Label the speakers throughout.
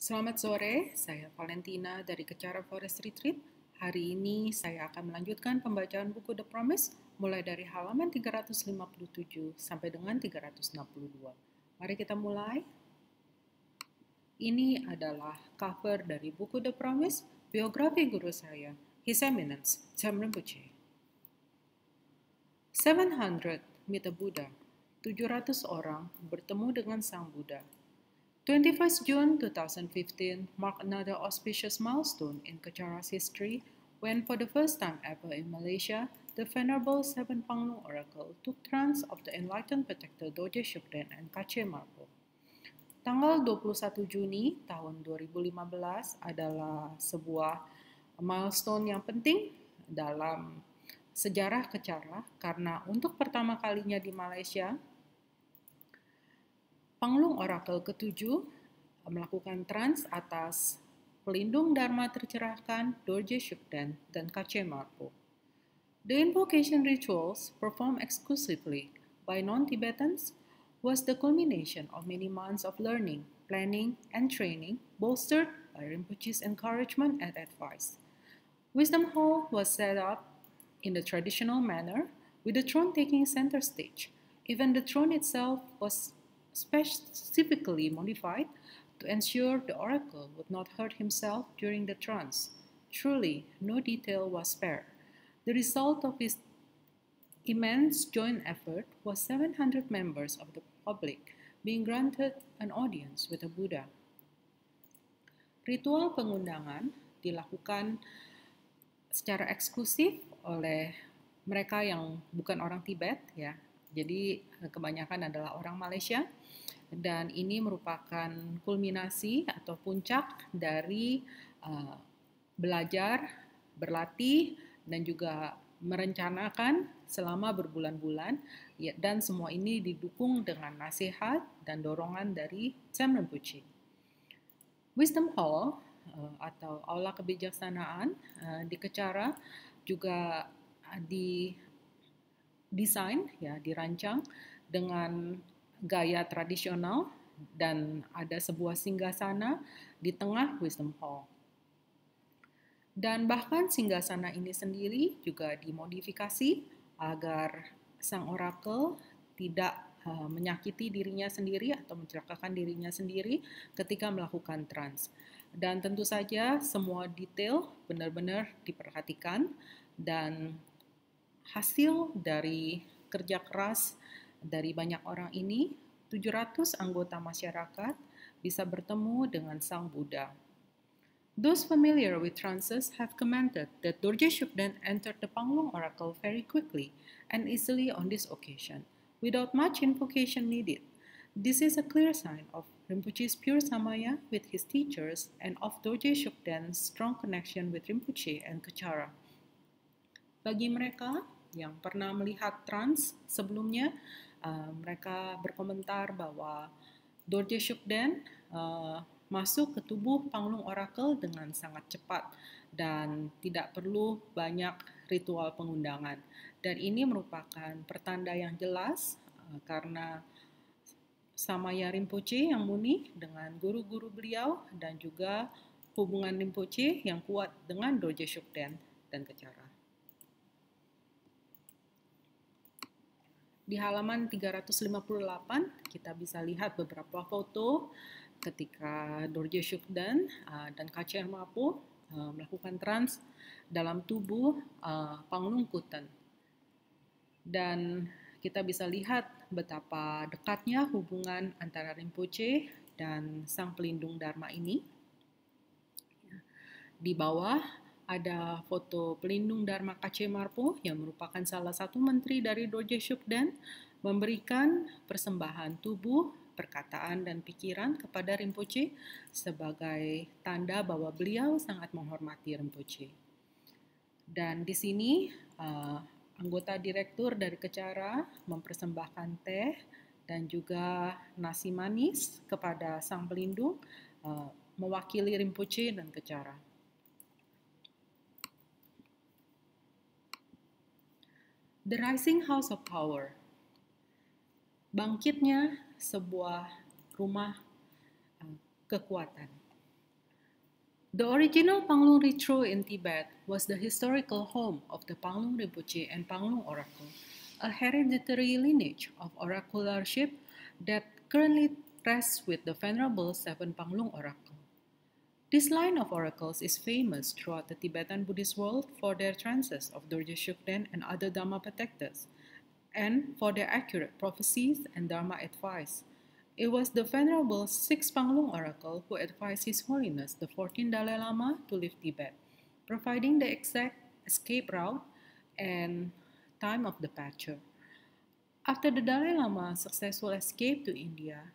Speaker 1: Selamat sore, saya Valentina dari Kecara Forest Retreat. Hari ini saya akan melanjutkan pembacaan buku The Promise mulai dari halaman 357 sampai dengan 362. Mari kita mulai. Ini adalah cover dari buku The Promise, biografi guru saya, His Eminence, Cham Rinpoche. 700 meet the Buddha, 700 orang bertemu dengan Sang Buddha. 21st June 2015 marked another auspicious milestone in Kechara's history when, for the first time ever in Malaysia, the Venerable Seven Panglung Oracle took trance of the enlightened protector Dorje Shugden and Kache Marpo. Tanggal 21 Juni tahun 2015 adalah sebuah milestone yang penting dalam sejarah Kecara karena untuk pertama kalinya di Malaysia, Panglung Orakel ke-7 melakukan trans atas pelindung Dharma tercerahkan Dorje Shugden dan Kache Marpo. The invocation rituals performed exclusively by non-Tibetans was the culmination of many months of learning, planning, and training, bolstered by Rinpoche's encouragement and advice. Wisdom Hall was set up in the traditional manner, with the throne taking center stage. Even the throne itself was specifically modified to ensure the oracle would not hurt himself during the trance. Truly, no detail was spared. The result of his immense joint effort was 700 members of the public being granted an audience with the Buddha. Ritual pengundangan dilakukan secara eksklusif oleh mereka yang bukan orang Tibet, ya. Jadi kebanyakan adalah orang Malaysia, dan ini merupakan kulminasi atau puncak dari belajar, berlatih, dan juga merencanakan selama berbulan-bulan, ya, dan semua ini didukung dengan nasihat dan dorongan dari Cham Rinpoche. Wisdom Hall atau Aula Kebijaksanaan di Kecara juga didesain, ya, dirancang dengan gaya tradisional dan ada sebuah singgasana di tengah Wisdom Hall. Dan bahkan singgasana ini sendiri juga dimodifikasi agar sang orakel tidak menyakiti dirinya sendiri atau mencelakakan dirinya sendiri ketika melakukan trans. Dan tentu saja semua detail benar-benar diperhatikan, dan hasil dari kerja keras dari banyak orang ini, 700 anggota masyarakat bisa bertemu dengan Sang Buddha. Those familiar with trances have commented that Dorje Shugden entered the Panglung Oracle very quickly and easily on this occasion, without much invocation needed. This is a clear sign of Rinpoche's pure samaya with his teachers and of Dorje Shugden's strong connection with Rinpoche and Kecara. Bagi mereka yang pernah melihat trans sebelumnya, mereka berkomentar bahwa Dorje Shugden masuk ke tubuh Panglung Oracle dengan sangat cepat dan tidak perlu banyak ritual pengundangan. Dan ini merupakan pertanda yang jelas karena Samaya Rinpoche yang muni dengan guru-guru beliau dan juga hubungan Rinpoche yang kuat dengan Dorje Shugden dan Kecara. Di halaman 358 kita bisa lihat beberapa foto ketika Dorje Shugden dan Kache Marpo melakukan trans dalam tubuh Panglung Kuten. Dan kita bisa lihat betapa dekatnya hubungan antara Rinpoche dan Sang Pelindung Dharma ini. Di bawah ada foto pelindung Dharma Kache Marpo yang merupakan salah satu menteri dari Dorje Shugden memberikan persembahan tubuh, perkataan, dan pikiran kepada Rinpoche sebagai tanda bahwa beliau sangat menghormati Rinpoche. Dan di sini anggota direktur dari Kecara mempersembahkan teh dan juga nasi manis kepada Sang Pelindung mewakili Rinpoche dan Kecara. The Rising House of Power. Bangkitnya sebuah rumah kekuatan. The original Panglung Ritro in Tibet was the historical home of the Panglung Rinpoche and Panglung Oracle, a hereditary lineage of oracularship that currently rests with the Venerable Seven Panglung Oracle. This line of oracles is famous throughout the Tibetan Buddhist world for their trances of Dorje Shugden and other Dharma protectors, and for their accurate prophecies and Dharma advice. It was the Venerable Sixth Panglung Oracle who advised His Holiness the 14th Dalai Lama to leave Tibet, providing the exact escape route and time of departure. After the Dalai Lama's successful escape to India,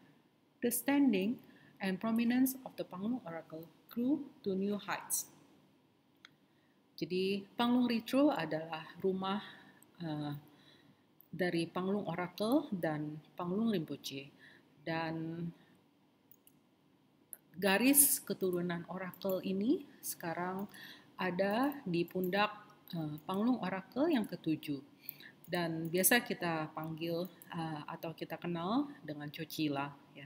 Speaker 1: the standing and prominence of the Panglung Oracle grew to new heights. Jadi Panglung Ritro adalah rumah dari Panglung Oracle dan Panglung Rinpoche, dan garis keturunan Oracle ini sekarang ada di pundak Panglung Oracle yang ketujuh, dan biasa kita panggil atau kita kenal dengan Chocila, ya.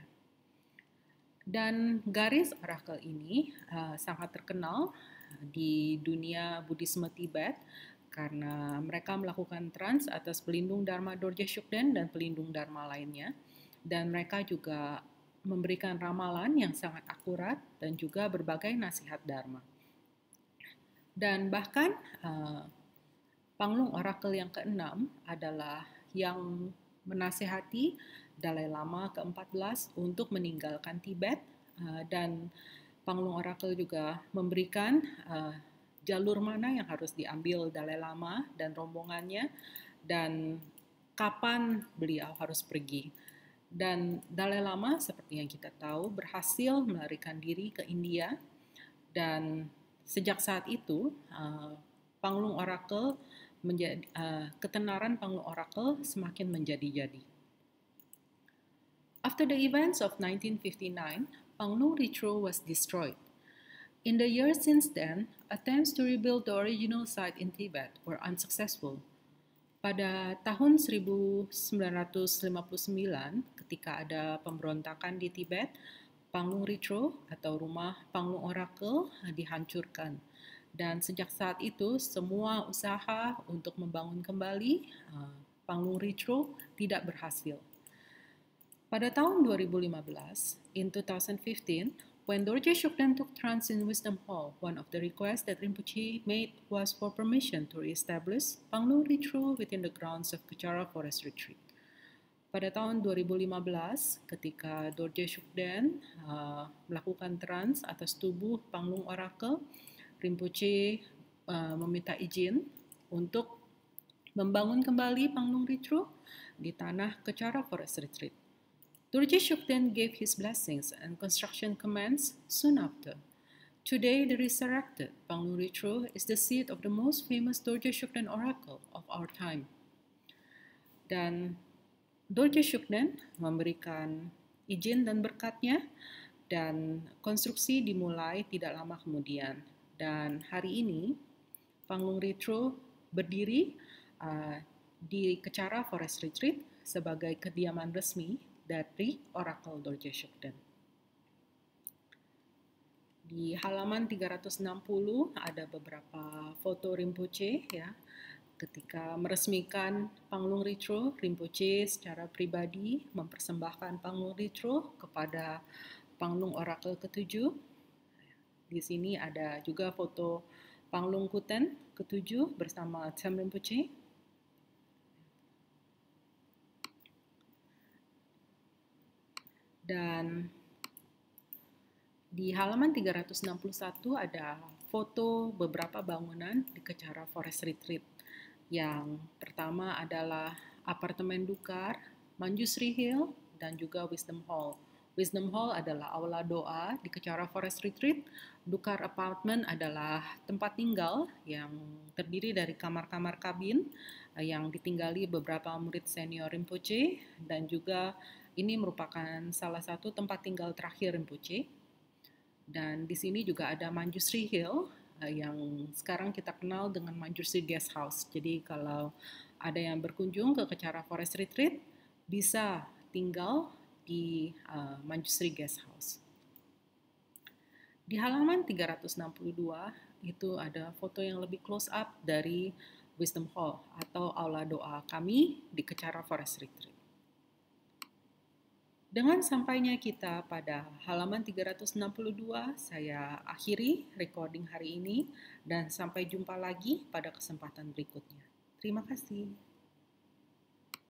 Speaker 1: Dan garis Oracle ini sangat terkenal di dunia Buddhisme Tibet karena mereka melakukan trans atas pelindung Dharma Dorje Shugden dan pelindung Dharma lainnya, dan mereka juga memberikan ramalan yang sangat akurat dan juga berbagai nasihat Dharma. Dan bahkan Panglung Oracle yang keenam adalah yang menasihati Dalai Lama ke-14 untuk meninggalkan Tibet, dan Panglung Oracle juga memberikan jalur mana yang harus diambil Dalai Lama dan rombongannya dan kapan beliau harus pergi. Dan Dalai Lama seperti yang kita tahu berhasil melarikan diri ke India, dan sejak saat itu Panglung Oracle ketenaran Panglung Oracle semakin menjadi-jadi. After the events of 1959, Panglung Ritro was destroyed. In the years since then, attempts to rebuild the original site in Tibet were unsuccessful. Pada tahun 1959, ketika ada pemberontakan di Tibet, Panglung Ritro atau rumah Panglung Oracle dihancurkan. Dan sejak saat itu, semua usaha untuk membangun kembali Panglung Ritro tidak berhasil. Pada tahun 2015, in 2015, when Dorje Shugden took trance in Wisdom Hall, one of the requests that Rinpoche made was for permission to re-establish Panglung Ritro within the grounds of Kechara Forest Retreat. Pada tahun 2015, ketika Dorje Shugden melakukan trance atas tubuh Panglung Oracle, Rinpoche meminta izin untuk membangun kembali Panglung Ritro di tanah Kechara Forest Retreat. Dorje Shugden gave his blessings and construction commenced soon after. Today, the resurrected Panglung Ritro is the seat of the most famous Dorje Shugden oracle of our time. Dan Dorje Shugden memberikan izin dan berkatnya, dan konstruksi dimulai tidak lama kemudian. Dan hari ini, Panglung Ritro berdiri di Kechara Forest Retreat sebagai kediaman resmi dari Oracle Dorje Shugden. Di halaman 360 ada beberapa foto Rinpoche, ya. Ketika meresmikan Panglung Ritro, Rinpoche secara pribadi mempersembahkan Panglung Ritro kepada Panglung Oracle ke-7. Di sini ada juga foto Panglung Kuten ke-7 bersama Tsem Rinpoche. Dan di halaman 361 ada foto beberapa bangunan di Kechara Forest Retreat. Yang pertama adalah apartemen Dukar, Manjusri Hill, dan juga Wisdom Hall. Wisdom Hall adalah aula doa di Kechara Forest Retreat. Dukar Apartment adalah tempat tinggal yang terdiri dari kamar-kamar kabin yang ditinggali beberapa murid senior Rinpoche, dan juga ini merupakan salah satu tempat tinggal terakhir Rinpoche. Dan di sini juga ada Manjusri Hill yang sekarang kita kenal dengan Manjusri Guest House. Jadi kalau ada yang berkunjung ke Kechara Forest Retreat, bisa tinggal di Manjusri Guest House. Di halaman 362 itu ada foto yang lebih close up dari Wisdom Hall atau aula doa kami di Kecara Forest Retreat. Dengan sampainya kita pada halaman 362, saya akhiri recording hari ini dan sampai jumpa lagi pada kesempatan berikutnya. Terima kasih.